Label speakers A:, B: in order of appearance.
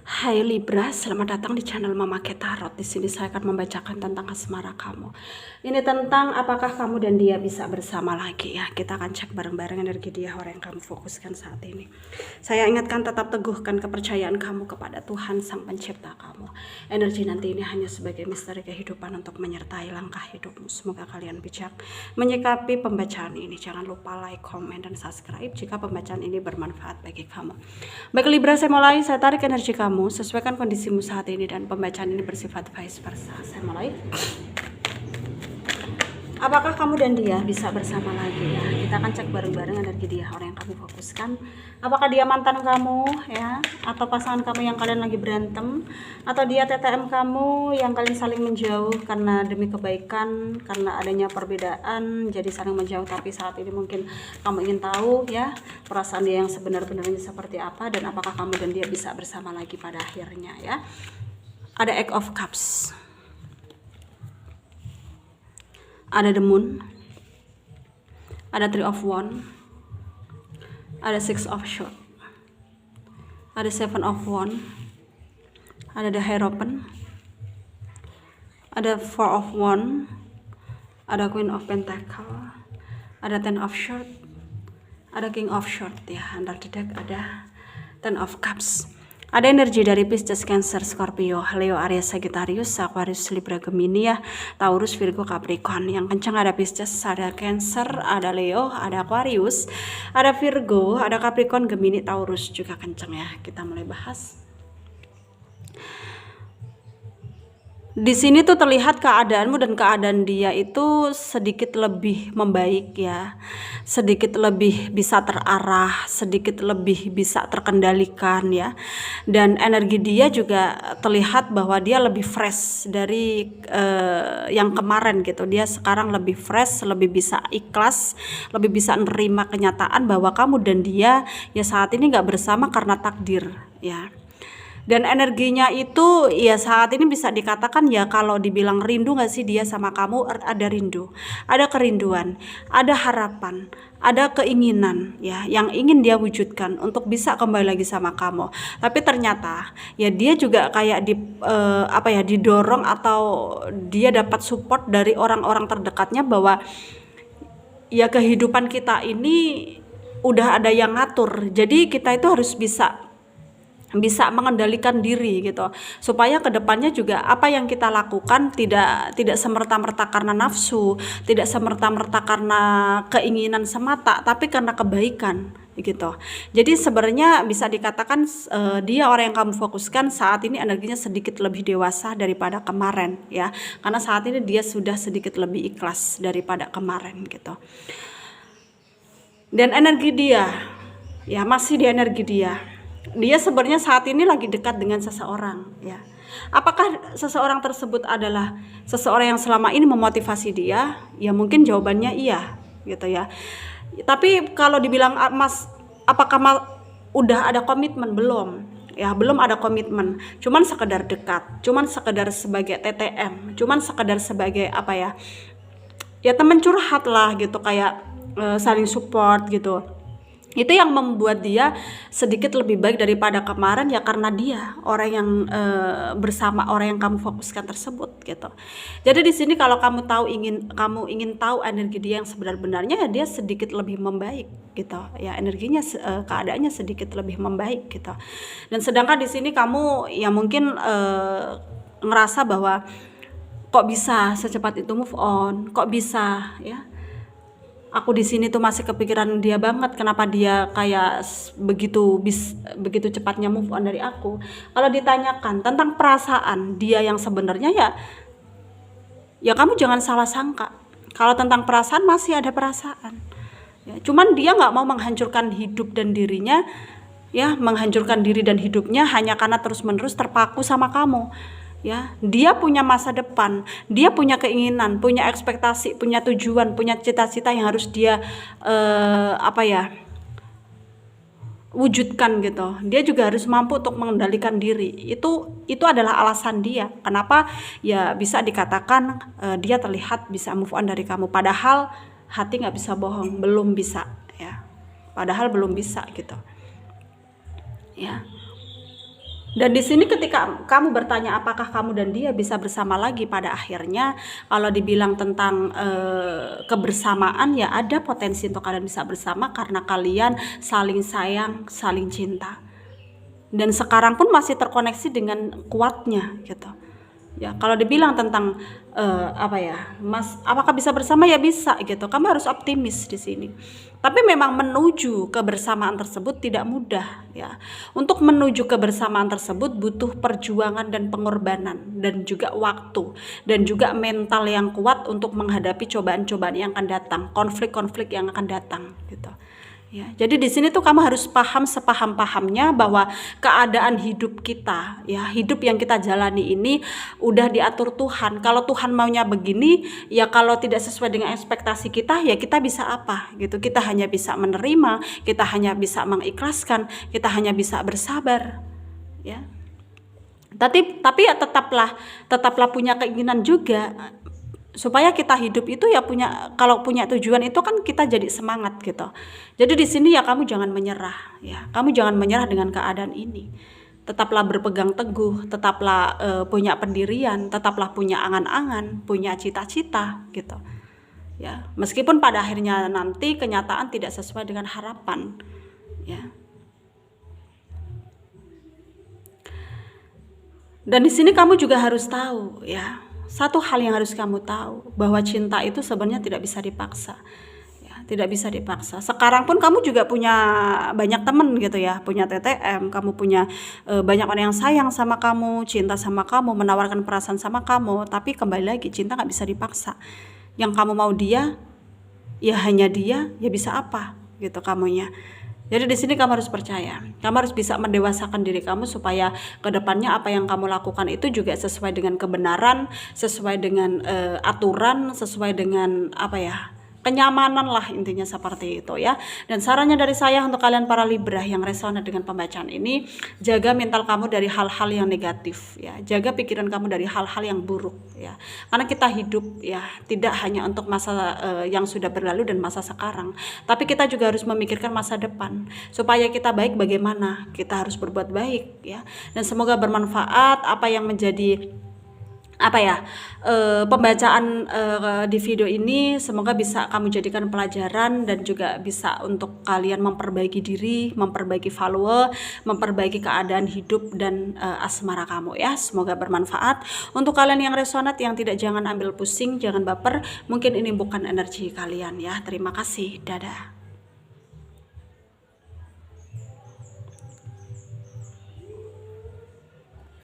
A: Hai Libra, selamat datang di channel Mama Ke Tarot. Di sini saya akan membacakan tentang asmara kamu. Ini tentang apakah kamu dan dia bisa bersama lagi ya. Kita akan cek bareng-bareng energi dia, orang yang kamu fokuskan saat ini. Saya ingatkan tetap teguhkan kepercayaan kamu kepada Tuhan Sang Pencipta kamu. Energi nanti ini hanya sebagai misteri kehidupan untuk menyertai langkah hidupmu. Semoga kalian bijak menyikapi pembacaan ini. Jangan lupa like, komen, dan subscribe jika pembacaan ini bermanfaat bagi kamu. Baik Libra, saya mulai. Saya tarik energi kamu, sesuaikan kondisimu saat ini, dan pembacaan ini bersifat vice versa. Saya mulai. Apakah kamu dan dia bisa bersama lagi ya? Kita akan cek bareng-bareng energi dia, orang yang kamu fokuskan. Apakah dia mantan kamu ya? Atau pasangan kamu yang kalian lagi berantem? Atau dia TTM kamu yang kalian saling menjauh karena demi kebaikan, karena adanya perbedaan jadi saling menjauh. Tapi saat ini mungkin kamu ingin tahu ya perasaan dia yang sebenar-benarnya seperti apa, dan apakah kamu dan dia bisa bersama lagi pada akhirnya ya. Ada Eight of Cups, ada The Moon, ada Three of Wands, ada Six of Swords, ada Seven of Wands, ada The Hierophant, ada Four of Wands, ada Queen of Pentacles, ada Ten of Swords, ada King of Swords ya. Under the deck ada Ten of Cups. Ada energi dari Pisces, Cancer, Scorpio, Leo, Aries, Sagittarius, Aquarius, Libra, Gemini ya, Taurus, Virgo, Capricorn. Yang kencang ada Pisces, ada Cancer, ada Leo, ada Aquarius, ada Virgo, ada Capricorn, Gemini, Taurus juga kencang ya. Kita mulai bahas. Di sini tuh terlihat keadaanmu dan keadaan dia itu sedikit lebih membaik ya, sedikit lebih bisa terarah, sedikit lebih bisa terkendalikan ya. Dan energi dia juga terlihat bahwa dia lebih fresh dari yang kemarin gitu. Dia sekarang lebih fresh, lebih bisa ikhlas, lebih bisa menerima kenyataan bahwa kamu dan dia ya saat ini nggak bersama karena takdir ya. Dan energinya itu ya saat ini bisa dikatakan ya, kalau dibilang rindu gak sih dia sama kamu, ada rindu, ada kerinduan, ada harapan, ada keinginan ya yang ingin dia wujudkan untuk bisa kembali lagi sama kamu. Tapi ternyata ya dia juga kayak didorong atau dia dapat support dari orang-orang terdekatnya bahwa ya kehidupan kita ini udah ada yang ngatur. Jadi kita itu harus bisa mengendalikan diri gitu, supaya kedepannya juga apa yang kita lakukan tidak semerta-merta karena nafsu, tidak semerta-merta karena keinginan semata, tapi karena kebaikan gitu. Jadi sebenarnya bisa dikatakan dia orang yang kamu fokuskan saat ini energinya sedikit lebih dewasa daripada kemarin ya, karena saat ini dia sudah sedikit lebih ikhlas daripada kemarin gitu. Dan energi dia ya masih di energi dia sebenarnya saat ini lagi dekat dengan seseorang ya. Apakah seseorang tersebut adalah seseorang yang selama ini memotivasi dia? Ya mungkin jawabannya iya gitu ya. Tapi kalau dibilang apakah udah ada komitmen? Belum ya, belum ada komitmen, cuman sekedar dekat, cuman sekedar sebagai TTM, cuman sekedar sebagai apa ya teman curhat lah gitu, kayak saling support gitu. Itu yang membuat dia sedikit lebih baik daripada kemarin ya, karena dia orang yang bersama orang yang kamu fokuskan tersebut gitu. Jadi di sini kalau kamu ingin tahu energi dia yang sebenar-benarnya ya, dia sedikit lebih membaik gitu ya, energinya keadaannya sedikit lebih membaik gitu. Dan sedangkan di sini kamu ya mungkin ngerasa bahwa kok bisa secepat itu move on, kok bisa ya, aku di sini tuh masih kepikiran dia banget, kenapa dia kayak begitu cepatnya move on dari aku. Kalau ditanyakan tentang perasaan dia yang sebenarnya ya kamu jangan salah sangka, kalau tentang perasaan masih ada perasaan ya, cuman dia nggak mau menghancurkan hidup dan dirinya ya, menghancurkan diri dan hidupnya hanya karena terus-menerus terpaku sama kamu ya. Dia punya masa depan, dia punya keinginan, punya ekspektasi, punya tujuan, punya cita-cita yang harus dia wujudkan gitu. Dia juga harus mampu untuk mengendalikan diri. Itu adalah alasan dia kenapa ya bisa dikatakan dia terlihat bisa move on dari kamu, padahal hati nggak bisa bohong, belum bisa ya, padahal belum bisa gitu ya. Dan di sini ketika kamu bertanya apakah kamu dan dia bisa bersama lagi, pada akhirnya kalau dibilang tentang kebersamaan, ya ada potensi untuk kalian bisa bersama karena kalian saling sayang, saling cinta. Dan sekarang pun masih terkoneksi dengan kuatnya gitu. Ya, kalau dibilang tentang Mas, apakah bisa bersama? Ya bisa gitu. Kamu harus optimis di sini. Tapi memang menuju kebersamaan tersebut tidak mudah ya. Untuk menuju kebersamaan tersebut butuh perjuangan dan pengorbanan dan juga waktu dan juga mental yang kuat untuk menghadapi cobaan-cobaan yang akan datang, konflik-konflik yang akan datang gitu. Ya, jadi di sini tuh kamu harus paham sepaham-pahamnya bahwa keadaan hidup kita, ya hidup yang kita jalani ini udah diatur Tuhan. Kalau Tuhan maunya begini, ya kalau tidak sesuai dengan ekspektasi kita, ya kita bisa apa gitu. Kita hanya bisa menerima, kita hanya bisa mengikhlaskan, kita hanya bisa bersabar, ya. Tapi ya tetaplah punya keinginan juga supaya kita hidup itu ya kalau punya tujuan itu kan kita jadi semangat gitu. Jadi di sini ya kamu jangan menyerah ya. Kamu jangan menyerah dengan keadaan ini. Tetaplah berpegang teguh, tetaplah punya pendirian, tetaplah punya angan-angan, punya cita-cita gitu. Ya, meskipun pada akhirnya nanti kenyataan tidak sesuai dengan harapan ya. Dan di sini kamu juga harus tahu ya, satu hal yang harus kamu tahu bahwa cinta itu sebenarnya tidak bisa dipaksa. Ya, tidak bisa dipaksa. Sekarang pun kamu juga punya banyak temen gitu ya, punya TTM, kamu punya banyak orang yang sayang sama kamu, cinta sama kamu, menawarkan perasaan sama kamu. Tapi kembali lagi, cinta nggak bisa dipaksa. Yang kamu mau dia, ya hanya dia, ya bisa apa gitu kamunya. Jadi di sini kamu harus percaya, kamu harus bisa mendewasakan diri kamu supaya kedepannya apa yang kamu lakukan itu juga sesuai dengan kebenaran, sesuai dengan aturan, sesuai dengan kenyamanan lah, intinya seperti itu ya. Dan sarannya dari saya untuk kalian para Libra yang resonate dengan pembacaan ini, jaga mental kamu dari hal-hal yang negatif ya, jaga pikiran kamu dari hal-hal yang buruk ya. Karena kita hidup ya tidak hanya untuk masa yang sudah berlalu dan masa sekarang, tapi kita juga harus memikirkan masa depan. Supaya kita baik bagaimana, kita harus berbuat baik ya. Dan semoga bermanfaat apa yang menjadi pembacaan di video ini. Semoga bisa kamu jadikan pelajaran dan juga bisa untuk kalian memperbaiki diri, memperbaiki follower, memperbaiki keadaan hidup dan asmara kamu ya. Semoga bermanfaat. Untuk kalian yang resonate, yang tidak, jangan ambil pusing, jangan baper, mungkin ini bukan energi kalian ya. Terima kasih, dadah.